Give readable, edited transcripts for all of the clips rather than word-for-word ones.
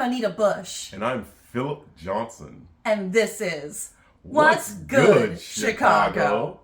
I'm Anita Bush. And I'm Philip Johnson. And this is What's Good, Chicago?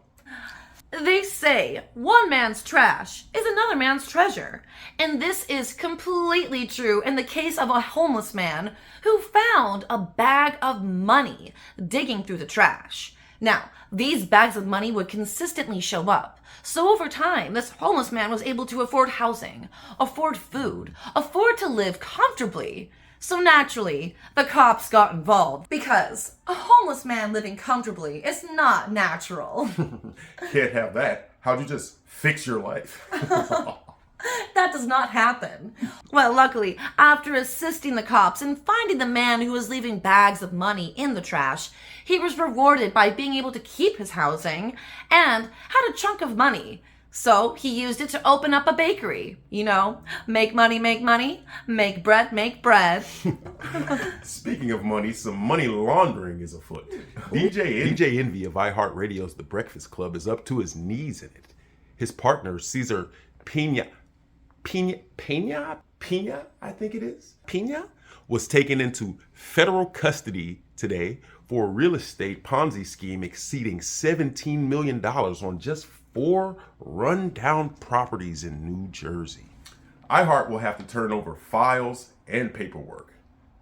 They say one man's trash is another man's treasure. And this is completely true in the case of a homeless man who found a bag of money digging through the trash. Now, these bags of money would consistently show up. So over time, this homeless man was able to afford housing, afford food, afford to live comfortably. So naturally, the cops got involved because a homeless man living comfortably is not natural. Can't have that. How'd you just fix your life? That does not happen. Well, luckily, after assisting the cops in finding the man who was leaving bags of money in the trash, he was rewarded by being able to keep his housing and had a chunk of money. So he used it to open up a bakery. You know, make money, make bread, make bread. Speaking of money, some money laundering is afoot. DJ Envy of iHeartRadio's The Breakfast Club is up to his knees in it. His partner, Cesar Pena, I think it is, Pena, was taken into federal custody today for a real estate Ponzi scheme exceeding $17 million on just 4 rundown properties in New Jersey. iHeart will have to turn over files and paperwork.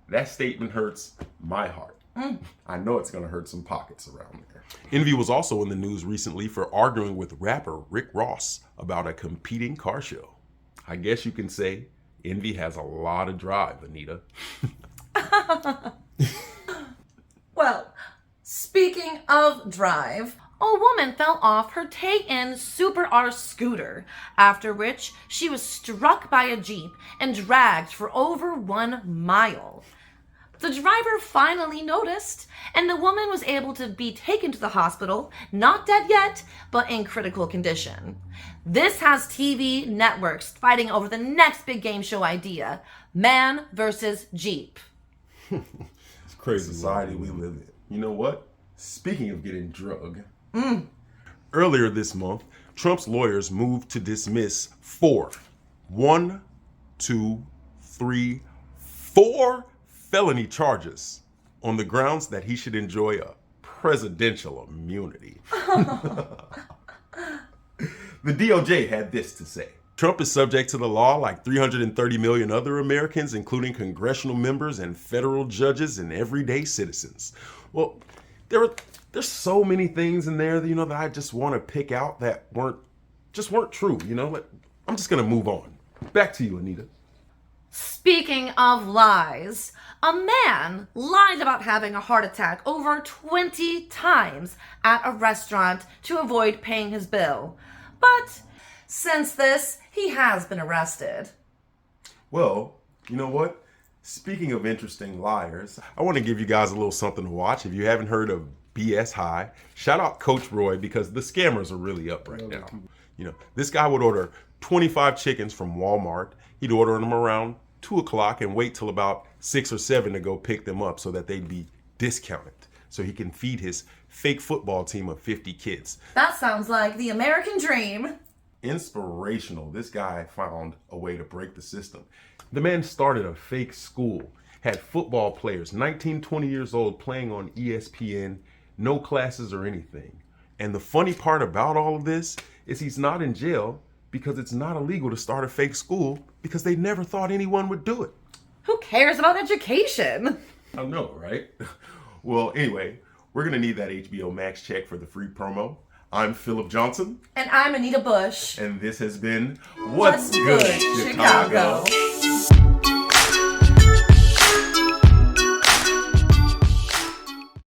That statement hurts my heart. I know it's going to hurt some pockets around there. Envy was also in the news recently for arguing with rapper Rick Ross about a competing car show. I guess you can say Envy has a lot of drive, Anita. Well, speaking of drive, a woman fell off her Tay-In Super R scooter, after which she was struck by a Jeep and dragged for over 1 mile. The driver finally noticed, and the woman was able to be taken to the hospital, not dead yet, but in critical condition. This has TV networks fighting over the next big game show idea, man versus Jeep. It's crazy society we live in. You know what? Speaking of getting drugged, earlier this month, Trump's lawyers moved to dismiss 4 felony charges on the grounds that he should enjoy a presidential immunity. The DOJ had this to say. Trump is subject to the law like 330 million other Americans, including congressional members and federal judges and everyday citizens. Well, there's so many things in there that, that I just want to pick out that weren't true, I'm just going to move on. Back to you, Anita. Speaking of lies, a man lied about having a heart attack over 20 times at a restaurant to avoid paying his bill. But since this, he has been arrested. Well, you know what? Speaking of interesting liars, I want to give you guys a little something to watch. If you haven't heard of BS High, shout out Coach Roy because the scammers are really up right now. This guy would order 25 chickens from Walmart. He'd order them around 2 o'clock and wait till about 6 or 7 to go pick them up so that they'd be discounted so he can feed his fake football team of 50 kids. That sounds like the American dream. Inspirational. This guy found a way to break the system. The man started a fake school, had football players, 19, 20 years old, playing on ESPN, no classes or anything. And the funny part about all of this is he's not in jail because it's not illegal to start a fake school because they never thought anyone would do it. Who cares about education? I know, right? Well, anyway, we're going to need that HBO Max check for the free promo. I'm Philip Johnson. And I'm Anita Bush. And this has been What's Good, Chicago?